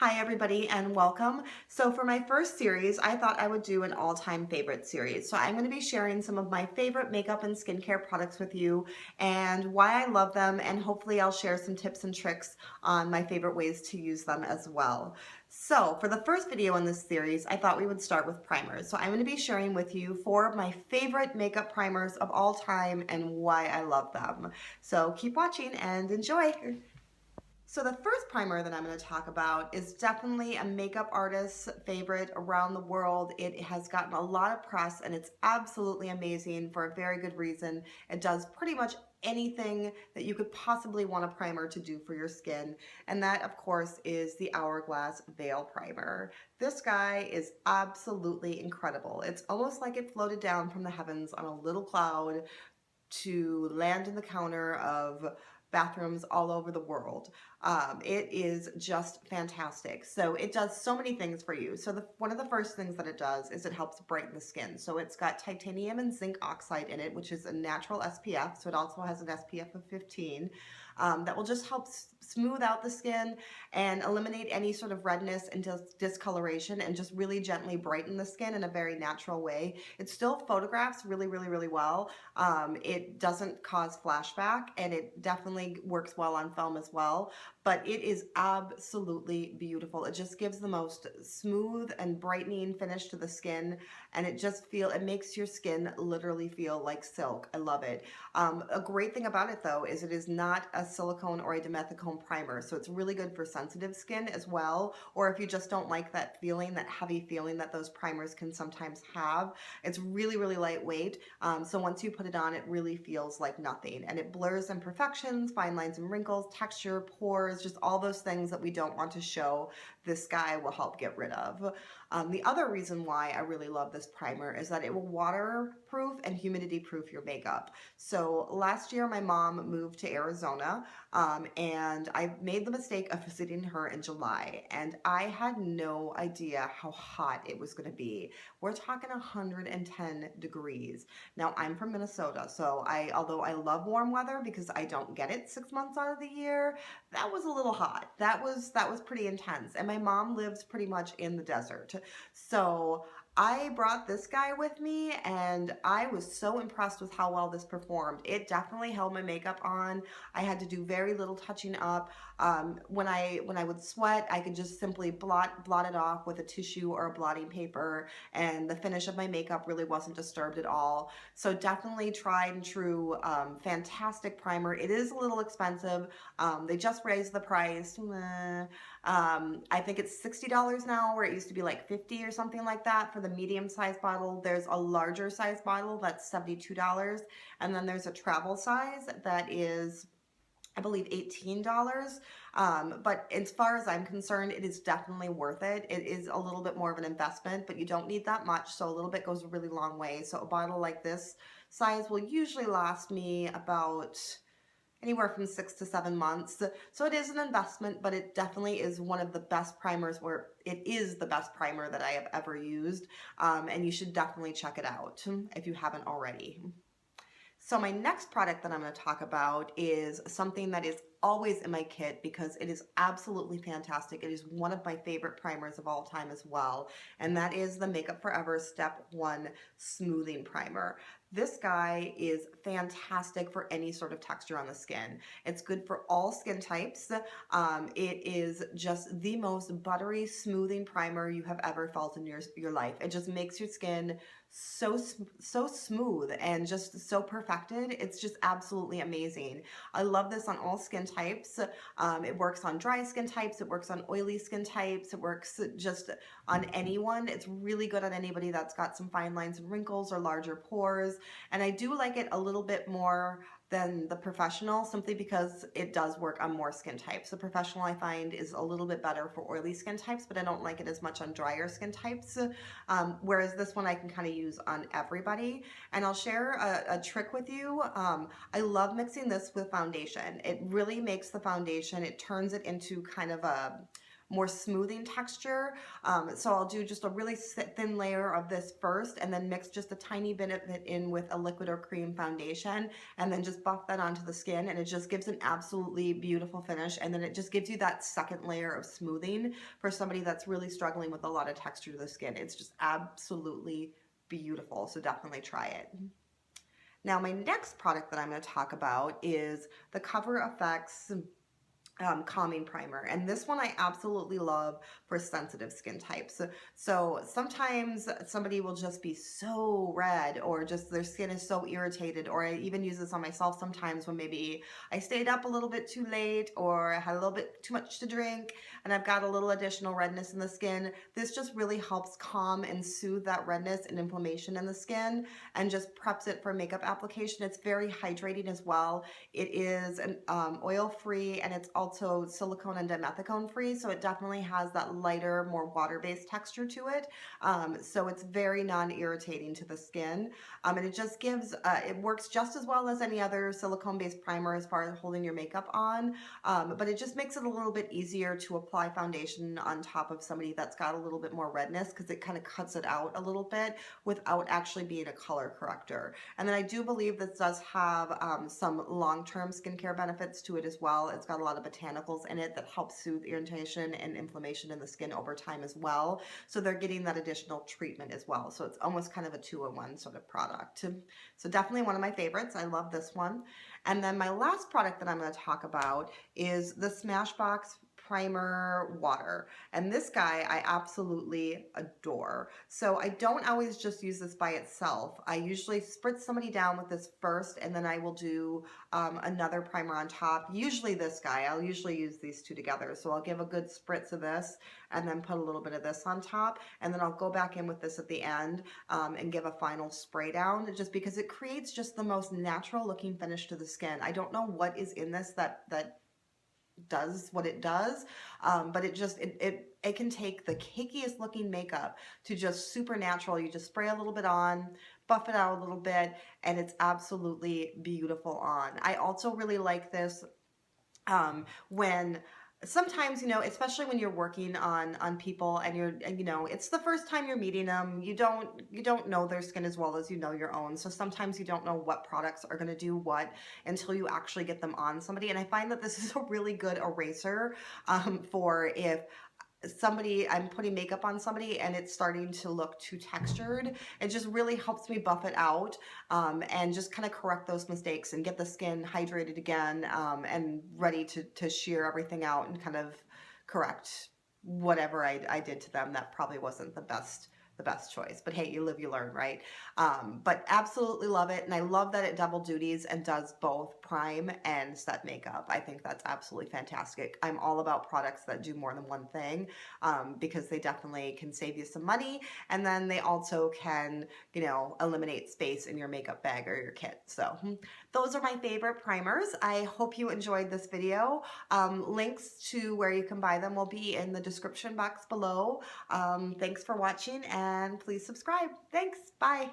Hi everybody and welcome. So for my first series, I thought I would do an all-time favorite series. So I'm going to be sharing some of my favorite makeup and skincare products with you and why I love them, and hopefully I'll share some tips and tricks on my favorite ways to use them as well. So for the first video in this series, I thought we would start with primers. So I'm going to be sharing with you 4 of my favorite makeup primers of all time and why I love them. So keep watching and enjoy. So the first primer that I'm going to talk about is definitely a makeup artist's favorite around the world. It has gotten a lot of press and it's absolutely amazing for a very good reason. It does pretty much anything that you could possibly want a primer to do for your skin. And that, of course, is the Hourglass Veil Primer. This guy is absolutely incredible. It's almost like it floated down from the heavens on a little cloud to land in the counter of bathrooms all over the world. It is just fantastic. So it does so many things for you. So one of the first things that it does is it helps brighten the skin. So it's got titanium and zinc oxide in it, which is a natural SPF. So it also has an SPF of 15 that will just help smooth out the skin and eliminate any sort of redness and discoloration, and just really gently brighten the skin in a very natural way. It still photographs really well. It doesn't cause flashback, and it definitely works well on film as well, but it is absolutely beautiful. It just gives the most smooth and brightening finish to the skin, and it makes your skin literally feel like silk. I love it. A great thing about it though is it is not a silicone or a dimethicone primer, so it's really good for sensitive skin as well, or if you just don't like that feeling, that heavy feeling that those primers can sometimes have. It's really lightweight, so once you put it on, it really feels like nothing, and it blurs imperfections, fine lines and wrinkles, texture, pores, just all those things that we don't want to show. This guy will help get rid of. The other reason why I really love this primer is that it will waterproof and humidity proof your makeup. So last year my mom moved to Arizona, and I made the mistake of visiting her in July, and I had no idea how hot it was going to be. We're talking 110 degrees. Now I'm from Minnesota, so although I love warm weather because I don't get it 6 months out of the year, that was a little hot. That was pretty intense. And my mom lives pretty much in the desert. So I brought this guy with me, and I was so impressed with how well this performed. It definitely held my makeup on. I had to do very little touching up. When I would sweat, I could just simply blot it off with a tissue or a blotting paper, and the finish of my makeup really wasn't disturbed at all. So definitely tried and true, fantastic primer. It is a little expensive. They just raised the price. I think it's $60 now, where it used to be like 50 or something like that for the medium size bottle. There's a larger size bottle that's $72, and then there's a travel size that is, I believe, $18. But as far as I'm concerned, it is definitely worth it. It is a little bit more of an investment, but you don't need that much, so a little bit goes a really long way. So a bottle like this size will usually last me about anywhere from 6 to 7 months. So it is an investment, but it definitely is one of the best primers, where it is the best primer that I have ever used. And you should definitely check it out if you haven't already. So my next product that I'm going to talk about is something that is always in my kit because it is absolutely fantastic. It is one of my favorite primers of all time as well, and that is the Makeup Forever Step 1 Smoothing Primer. This guy is fantastic for any sort of texture on the skin. It's good for all skin types. It is just the most buttery, smoothing primer you have ever felt in your life. It just makes your skin so smooth and just so perfected. It's just absolutely amazing. I love this on all skin types. It works on dry skin types, it works on oily skin types, it works just on anyone. It's really good on anybody that's got some fine lines and wrinkles or larger pores. And I do like it a little bit more than the Professional, simply because it does work on more skin types. The Professional, I find, is a little bit better for oily skin types, but I don't like it as much on drier skin types. Whereas this one I can kind of use on everybody. And I'll share a trick with you. I love mixing this with foundation. It really makes the foundation, it turns it into kind of more smoothing texture. So I'll do just a really thin layer of this first and then mix just a tiny bit of it in with a liquid or cream foundation and then just buff that onto the skin, and it just gives an absolutely beautiful finish, and then it just gives you that second layer of smoothing for somebody that's really struggling with a lot of texture to the skin. It's just absolutely beautiful, so definitely try it. Now my next product that I'm going to talk about is the Cover FX calming primer, and this one I absolutely love for sensitive skin types. So sometimes somebody will just be so red, or just their skin is so irritated, or I even use this on myself sometimes when maybe I stayed up a little bit too late or I had a little bit too much to drink and I've got a little additional redness in the skin. This just really helps calm and soothe that redness and inflammation in the skin and just preps it for makeup application. It's very hydrating as well. It is an oil-free, and it's also silicone and dimethicone free, so it definitely has that lighter, more water-based texture to it. So it's very non-irritating to the skin, and it just gives, it works just as well as any other silicone-based primer as far as holding your makeup on, but it just makes it a little bit easier to apply foundation on top of somebody that's got a little bit more redness, because it kind of cuts it out a little bit without actually being a color corrector. And then I do believe this does have some long-term skincare benefits to it as well. It's got a lot of botanicals in it that help soothe irritation and inflammation in the skin over time as well. So they're getting that additional treatment as well. So it's almost kind of a two-in-one sort of product. So definitely one of my favorites. I love this one. And then my last product that I'm going to talk about is the Smashbox Primer Water. And this guy I absolutely adore. So I don't always just use this by itself. I usually spritz somebody down with this first, and then I will do another primer on top. Usually this guy, I'll usually use these two together. So I'll give a good spritz of this and then put a little bit of this on top. And then I'll go back in with this at the end and give a final spray down, just because it creates just the most natural looking finish to the skin. I don't know what is in this that does what it does, but it can take the cakeyest looking makeup to just super natural. You just spray a little bit on, buff it out a little bit, and it's absolutely beautiful on. I also really like this when sometimes, especially when you're working on people and it's the first time you're meeting them, you don't know their skin as well as you know your own. So sometimes you don't know what products are going to do what until you actually get them on somebody. And I find that this is a really good eraser for if I'm putting makeup on somebody and it's starting to look too textured. It just really helps me buff it out and just kind of correct those mistakes and get the skin hydrated again and ready to shear everything out and kind of correct whatever I did to them that probably wasn't the best choice. But hey, you live, you learn, right? But absolutely love it. And I love that it double duties and does both prime and set makeup. I think that's absolutely fantastic. I'm all about products that do more than one thing because they definitely can save you some money. And then they also can, eliminate space in your makeup bag or your kit. So those are my favorite primers. I hope you enjoyed this video. Links to where you can buy them will be in the description box below. Thanks for watching, and please subscribe. Thanks. Bye.